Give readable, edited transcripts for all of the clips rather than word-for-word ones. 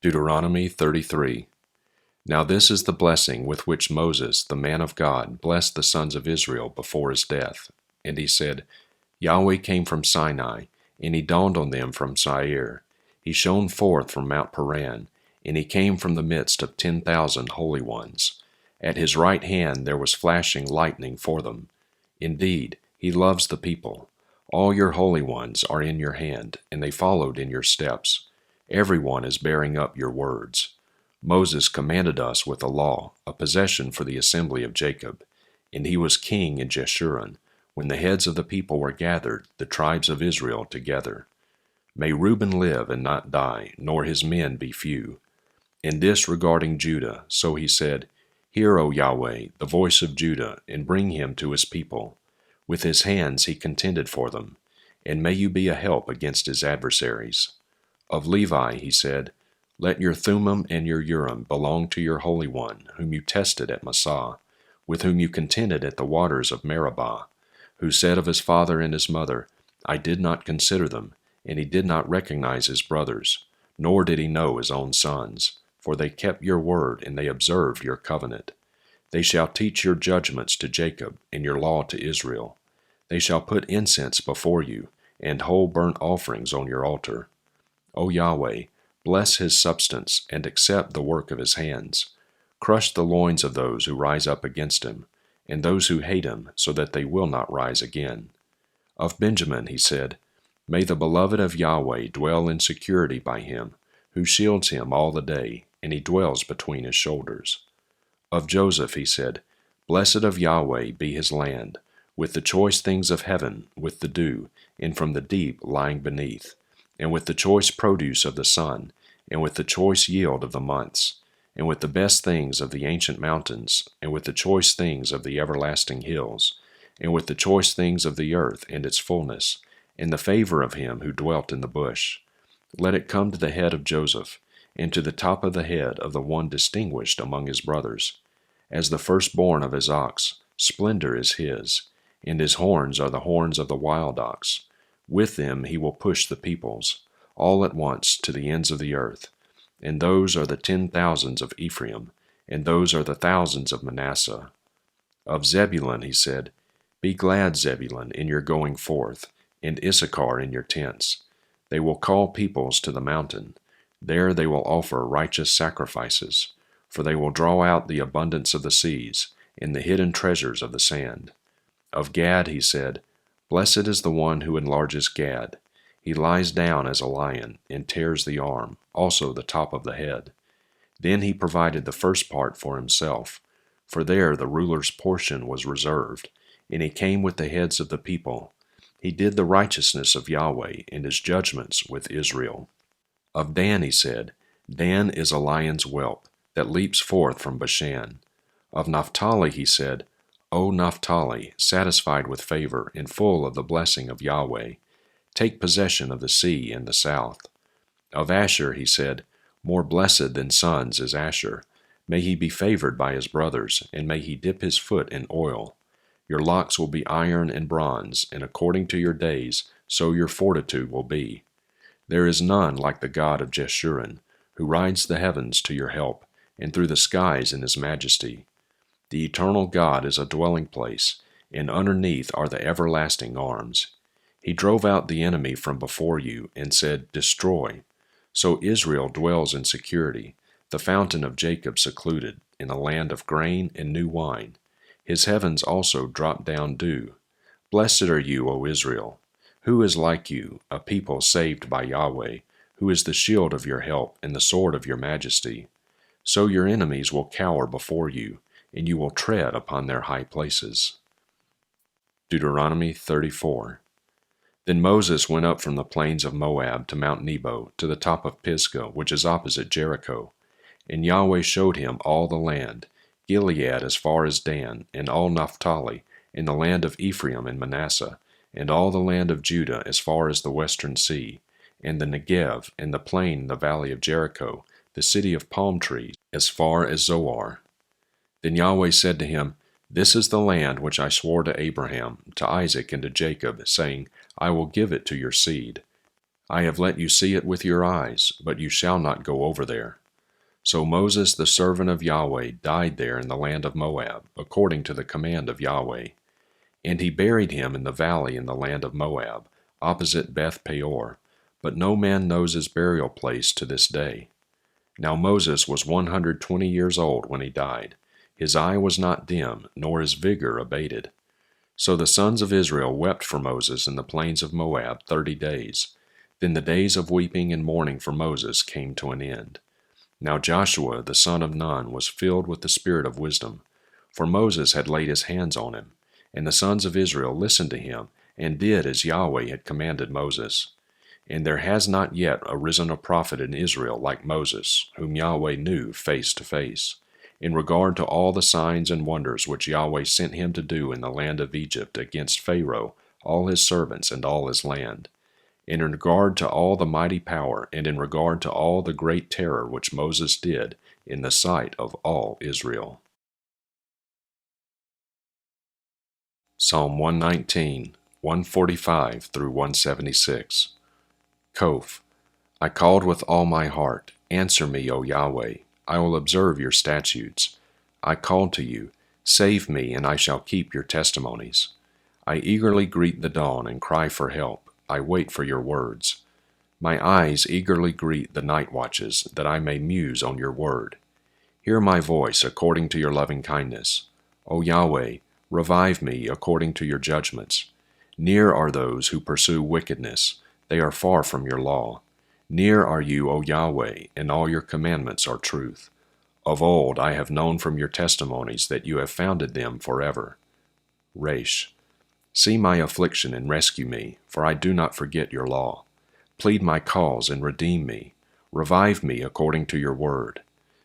Deuteronomy 33. Now this is the blessing with which Moses, the man of God, blessed the sons of Israel before his death. And he said, Yahweh came from Sinai, and he dawned on them from Seir. He shone forth from Mount Paran, and he came from the midst of 10,000 holy ones. At his right hand there was flashing lightning for them. Indeed, he loves the people. All your holy ones are in your hand, and they followed in your steps. Everyone is bearing up your words. Moses commanded us with a law, a possession for the assembly of Jacob. And he was king in Jeshurun, when the heads of the people were gathered, the tribes of Israel together. May Reuben live and not die, nor his men be few. In this regarding Judah, so he said, Hear, O Yahweh, the voice of Judah, and bring him to his people. With his hands he contended for them, and may you be a help against his adversaries. Of Levi he said, Let your Thummim and your Urim belong to your Holy One, whom you tested at Massah, with whom you contended at the waters of Meribah, who said of his father and his mother, I did not consider them, and he did not recognize his brothers, nor did he know his own sons, for they kept your word and they observed your covenant. They shall teach your judgments to Jacob and your law to Israel. They shall put incense before you, and whole burnt offerings on your altar. O Yahweh, bless his substance, and accept the work of his hands. Crush the loins of those who rise up against him, and those who hate him, so that they will not rise again. Of Benjamin he said, May the beloved of Yahweh dwell in security by him, who shields him all the day, and he dwells between his shoulders. Of Joseph he said, Blessed of Yahweh be his land, with the choice things of heaven, with the dew, and from the deep lying beneath, and with the choice produce of the sun, and with the choice yield of the months, and with the best things of the ancient mountains, and with the choice things of the everlasting hills, and with the choice things of the earth and its fullness, and the favor of him who dwelt in the bush. Let it come to the head of Joseph, and to the top of the head of the one distinguished among his brothers. As the firstborn of his ox, splendor is his, and his horns are the horns of the wild ox. With them he will push the peoples, all at once to the ends of the earth. And those are the 10,000s of Ephraim, and those are the thousands of Manasseh. Of Zebulun he said, Be glad, Zebulun, in your going forth, and Issachar in your tents. They will call peoples to the mountain. There they will offer righteous sacrifices, for they will draw out the abundance of the seas, and the hidden treasures of the sand. Of Gad he said, Blessed is the one who enlarges Gad. He lies down as a lion, and tears the arm, also the top of the head. Then he provided the first part for himself, for there the ruler's portion was reserved, and he came with the heads of the people. He did the righteousness of Yahweh and his judgments with Israel. Of Dan he said, Dan is a lion's whelp, that leaps forth from Bashan. Of Naphtali he said, O Naphtali, satisfied with favor and full of the blessing of Yahweh, take possession of the sea in the south. Of Asher he said, More blessed than sons is Asher. May he be favored by his brothers, and may he dip his foot in oil. Your locks will be iron and bronze, and according to your days, so your fortitude will be. There is none like the God of Jeshurun, who rides the heavens to your help, and through the skies in his majesty. The eternal God is a dwelling place, and underneath are the everlasting arms. He drove out the enemy from before you, and said, Destroy. So Israel dwells in security, the fountain of Jacob secluded, in a land of grain and new wine. His heavens also drop down dew. Blessed are you, O Israel. Who is like you, a people saved by Yahweh, who is the shield of your help and the sword of your majesty? So your enemies will cower before you, and you will tread upon their high places. Deuteronomy 34. Then Moses went up from the plains of Moab to Mount Nebo, to the top of Pisgah, which is opposite Jericho. And Yahweh showed him all the land, Gilead as far as Dan, and all Naphtali, and the land of Ephraim and Manasseh, and all the land of Judah as far as the western sea, and the Negev, and the plain in the valley of Jericho, the city of palm trees, as far as Zoar. Then Yahweh said to him, This is the land which I swore to Abraham, to Isaac, and to Jacob, saying, I will give it to your seed. I have let you see it with your eyes, but you shall not go over there. So Moses the servant of Yahweh died there in the land of Moab, according to the command of Yahweh. And he buried him in the valley in the land of Moab, opposite Beth Peor, but no man knows his burial place to this day. Now Moses was 120 years old when he died. His eye was not dim, nor his vigor abated. So the sons of Israel wept for Moses in the plains of Moab 30 days. Then the days of weeping and mourning for Moses came to an end. Now Joshua the son of Nun was filled with the spirit of wisdom, for Moses had laid his hands on him, and the sons of Israel listened to him, and did as Yahweh had commanded Moses. And there has not yet arisen a prophet in Israel like Moses, whom Yahweh knew face to face, in regard to all the signs and wonders which Yahweh sent him to do in the land of Egypt against Pharaoh, all his servants, and all his land, and in regard to all the mighty power, and in regard to all the great terror which Moses did in the sight of all Israel. Psalm 119, 145 through 176. Koph. I called with all my heart. Answer me, O Yahweh. I will observe your statutes. I called to you. Save me, and I shall keep your testimonies. I eagerly greet the dawn and cry for help. I wait for your words. My eyes eagerly greet the night watches, that I may muse on your word. Hear my voice according to your loving kindness. O Yahweh, revive me according to your judgments. Near are those who pursue wickedness. They are far from your law. Near are you, O Yahweh, and all your commandments are truth. Of old I have known from your testimonies that you have founded them forever. Resh. See my affliction and rescue me, for I do not forget your law. Plead my cause and redeem me. Revive me according to your word.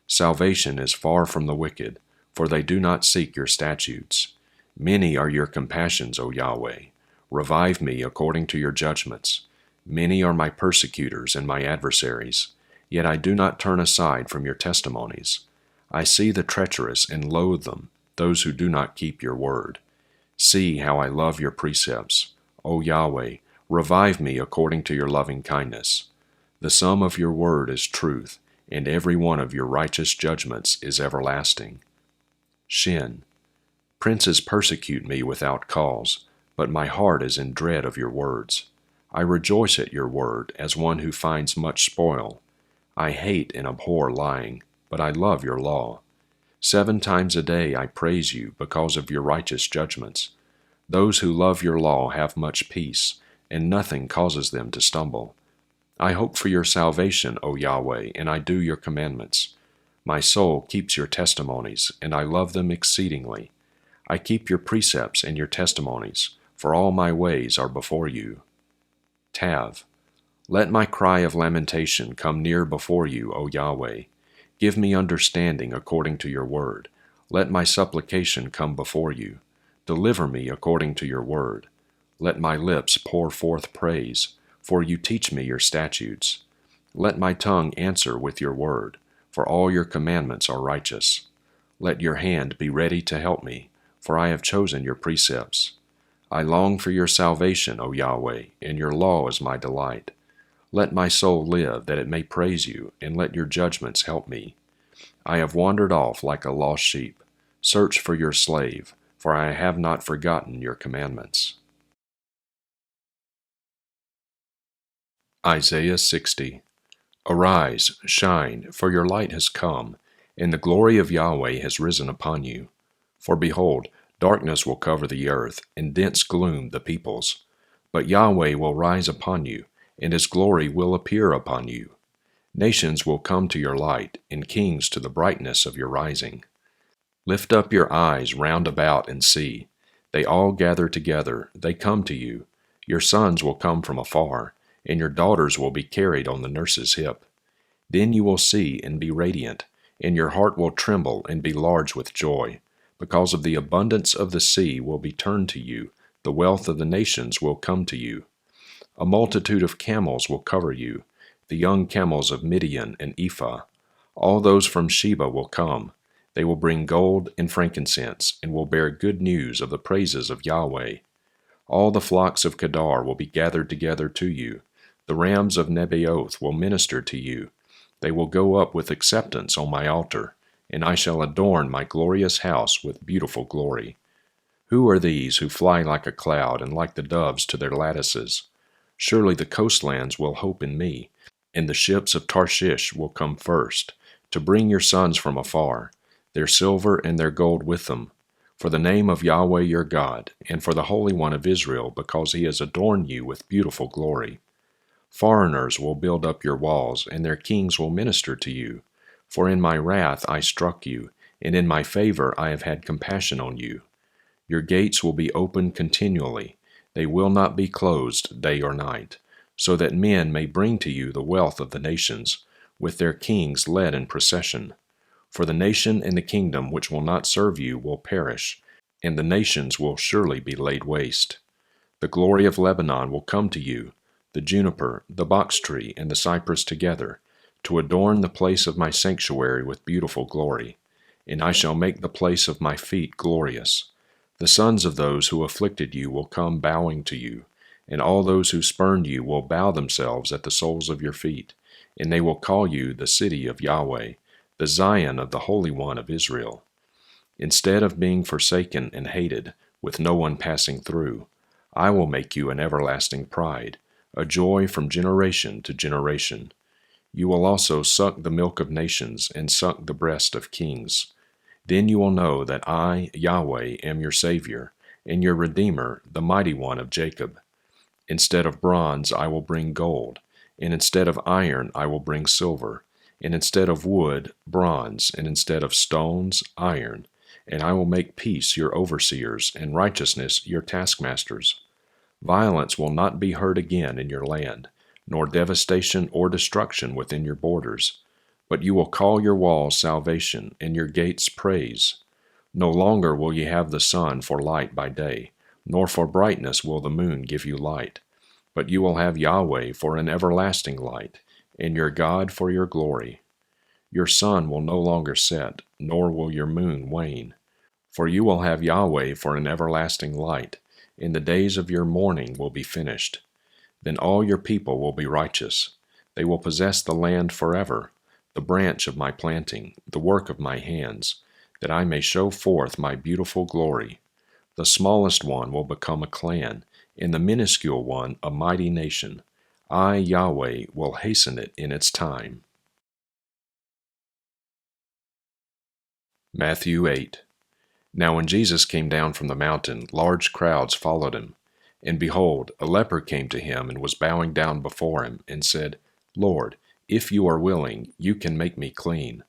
Salvation is far from the wicked, for they do not seek your statutes. Many are your compassions, O Yahweh. Revive me according to your judgments. Many are my persecutors and my adversaries, yet I do not turn aside from your testimonies. I see the treacherous and loathe them, those who do not keep your word. See how I love your precepts. O Yahweh, revive me according to your loving kindness. The sum of your word is truth, and every one of your righteous judgments is everlasting. Shin. Princes persecute me without cause, but my heart is in dread of your words. I rejoice at your word as one who finds much spoil. I hate and abhor lying, but I love your law. 7 times a day I praise you because of your righteous judgments. Those who love your law have much peace, and nothing causes them to stumble. I hope for your salvation, O Yahweh, and I do your commandments. My soul keeps your testimonies, and I love them exceedingly. I keep your precepts and your testimonies, for all my ways are before you. Tav. Let my cry of lamentation come near before you, O Yahweh. Give me understanding according to your word. Let my supplication come before you. Deliver me according to your word. Let my lips pour forth praise, for you teach me your statutes. Let my tongue answer with your word, for all your commandments are righteous. Let your hand be ready to help me, for I have chosen your precepts. I long for your salvation, O Yahweh, and your law is my delight. Let my soul live, that it may praise you, and let your judgments help me. I have wandered off like a lost sheep. Search for your slave, for I have not forgotten your commandments. Isaiah 60. Arise, shine, for your light has come, and the glory of Yahweh has risen upon you. For behold, darkness will cover the earth, and dense gloom the peoples. But Yahweh will rise upon you, and his glory will appear upon you. Nations will come to your light, and kings to the brightness of your rising. Lift up your eyes round about and see. They all gather together, they come to you. Your sons will come from afar, and your daughters will be carried on the nurse's hip. Then you will see and be radiant, and your heart will tremble and be large with joy. Because of the abundance of the sea will be turned to you, the wealth of the nations will come to you. A multitude of camels will cover you, the young camels of Midian and Ephah. All those from Sheba will come. They will bring gold and frankincense, and will bear good news of the praises of Yahweh. All the flocks of Kedar will be gathered together to you. The rams of Nebaioth will minister to you. They will go up with acceptance on my altar, and I shall adorn my glorious house with beautiful glory. Who are these who fly like a cloud and like the doves to their lattices? Surely the coastlands will hope in me, and the ships of Tarshish will come first, to bring your sons from afar, their silver and their gold with them, for the name of Yahweh your God, and for the Holy One of Israel, because he has adorned you with beautiful glory. Foreigners will build up your walls, and their kings will minister to you. For in my wrath I struck you, and in my favor I have had compassion on you. Your gates will be open continually. They will not be closed day or night, so that men may bring to you the wealth of the nations, with their kings led in procession. For the nation and the kingdom which will not serve you will perish, and the nations will surely be laid waste. The glory of Lebanon will come to you, the juniper, the box tree, and the cypress together, to adorn the place of my sanctuary with beautiful glory. And I shall make the place of my feet glorious. The sons of those who afflicted you will come bowing to you, and all those who spurned you will bow themselves at the soles of your feet, and they will call you the city of Yahweh, the Zion of the Holy One of Israel. Instead of being forsaken and hated, with no one passing through, I will make you an everlasting pride, a joy from generation to generation. You will also suck the milk of nations and suck the breast of kings. Then you will know that I, Yahweh, am your Savior, and your Redeemer, the Mighty One of Jacob. Instead of bronze I will bring gold, and instead of iron I will bring silver, and instead of wood, bronze, and instead of stones, iron, and I will make peace your overseers, and righteousness your taskmasters. Violence will not be heard again in your land, nor devastation or destruction within your borders. But you will call your walls salvation, and your gates praise. No longer will ye have the sun for light by day, nor for brightness will the moon give you light. But you will have Yahweh for an everlasting light, and your God for your glory. Your sun will no longer set, nor will your moon wane. For you will have Yahweh for an everlasting light, and the days of your mourning will be finished. Then all your people will be righteous. They will possess the land forever, the branch of my planting, the work of my hands, that I may show forth my beautiful glory. The smallest one will become a clan, and the minuscule one a mighty nation. I, Yahweh, will hasten it in its time. Matthew 8. Now when Jesus came down from the mountain, large crowds followed him. And behold, a leper came to him and was bowing down before him, and said, Lord, if you are willing, you can make me clean.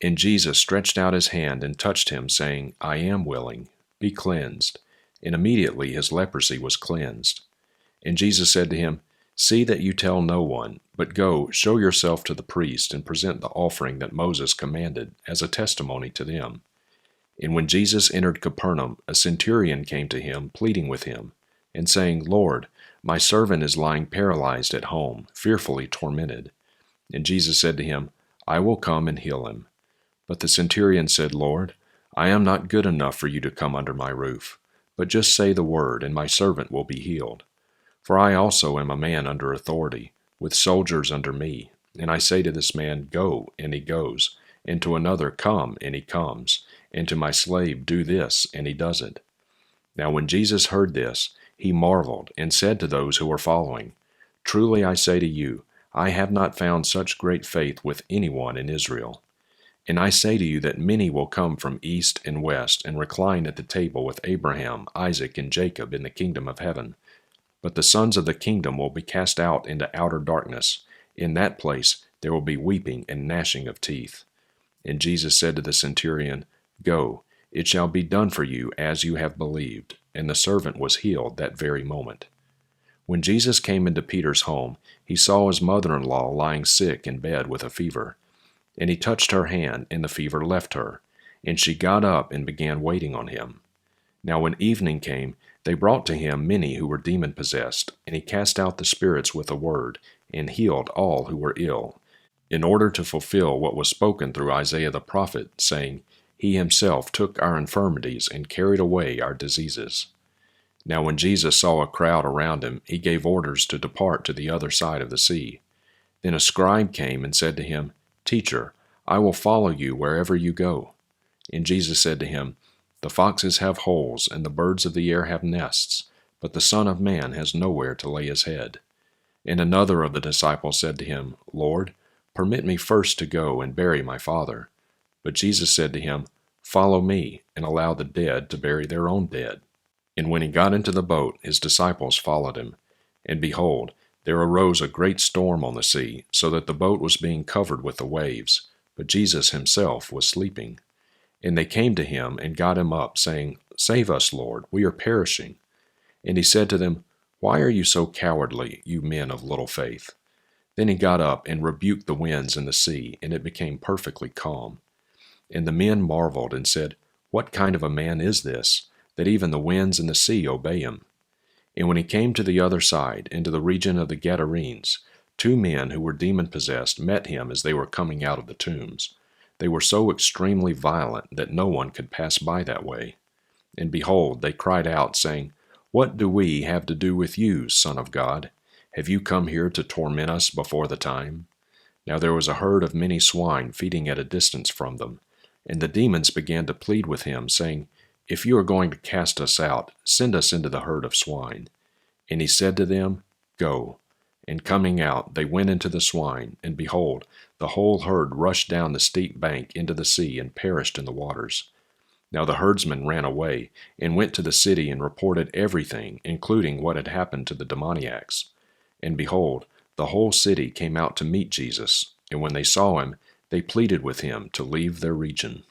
And Jesus stretched out his hand and touched him, saying, I am willing, be cleansed. And immediately his leprosy was cleansed. And Jesus said to him, See that you tell no one, but go, show yourself to the priest, and present the offering that Moses commanded, as a testimony to them. And when Jesus entered Capernaum, a centurion came to him, pleading with him, and saying, Lord, my servant is lying paralyzed at home, fearfully tormented. And Jesus said to him, I will come and heal him. But the centurion said, Lord, I am not good enough for you to come under my roof, but just say the word, and my servant will be healed. For I also am a man under authority, with soldiers under me. And I say to this man, Go, and he goes, and to another, Come, and he comes, and to my slave, Do this, and he does it. Now when Jesus heard this, he marveled, and said to those who were following, Truly I say to you, I have not found such great faith with anyone in Israel. And I say to you that many will come from east and west, and recline at the table with Abraham, Isaac, and Jacob in the kingdom of heaven. But the sons of the kingdom will be cast out into outer darkness. In that place there will be weeping and gnashing of teeth. And Jesus said to the centurion, Go, it shall be done for you as you have believed. And the servant was healed that very moment. When Jesus came into Peter's home, he saw his mother-in-law lying sick in bed with a fever. And he touched her hand, and the fever left her. And she got up and began waiting on him. Now when evening came, they brought to him many who were demon-possessed, and he cast out the spirits with a word, and healed all who were ill, in order to fulfill what was spoken through Isaiah the prophet, saying, He himself took our infirmities and carried away our diseases. Now when Jesus saw a crowd around him, he gave orders to depart to the other side of the sea. Then a scribe came and said to him, "Teacher, I will follow you wherever you go." And Jesus said to him, "The foxes have holes, and the birds of the air have nests, but the Son of Man has nowhere to lay his head." And another of the disciples said to him, "Lord, permit me first to go and bury my father." But Jesus said to him, "Follow me, and allow the dead to bury their own dead." And when he got into the boat, his disciples followed him. And behold, there arose a great storm on the sea, so that the boat was being covered with the waves, but Jesus himself was sleeping. And they came to him and got him up, saying, "Save us, Lord, we are perishing." And he said to them, "Why are you so cowardly, you men of little faith?" Then he got up and rebuked the winds and the sea, and it became perfectly calm. And the men marveled and said, "What kind of a man is this, that even the winds and the sea obey him?" And when he came to the other side, into the region of the Gadarenes, 2 men who were demon-possessed met him as they were coming out of the tombs. They were so extremely violent that no one could pass by that way. And behold, they cried out, saying, "What do we have to do with you, Son of God? Have you come here to torment us before the time?" Now there was a herd of many swine feeding at a distance from them, and the demons began to plead with him, saying, "If you are going to cast us out, send us into the herd of swine." And he said to them, "Go." And coming out, they went into the swine, and behold, the whole herd rushed down the steep bank into the sea and perished in the waters. Now the herdsmen ran away, and went to the city and reported everything, including what had happened to the demoniacs. And behold, the whole city came out to meet Jesus, and when they saw him, they pleaded with him to leave their region.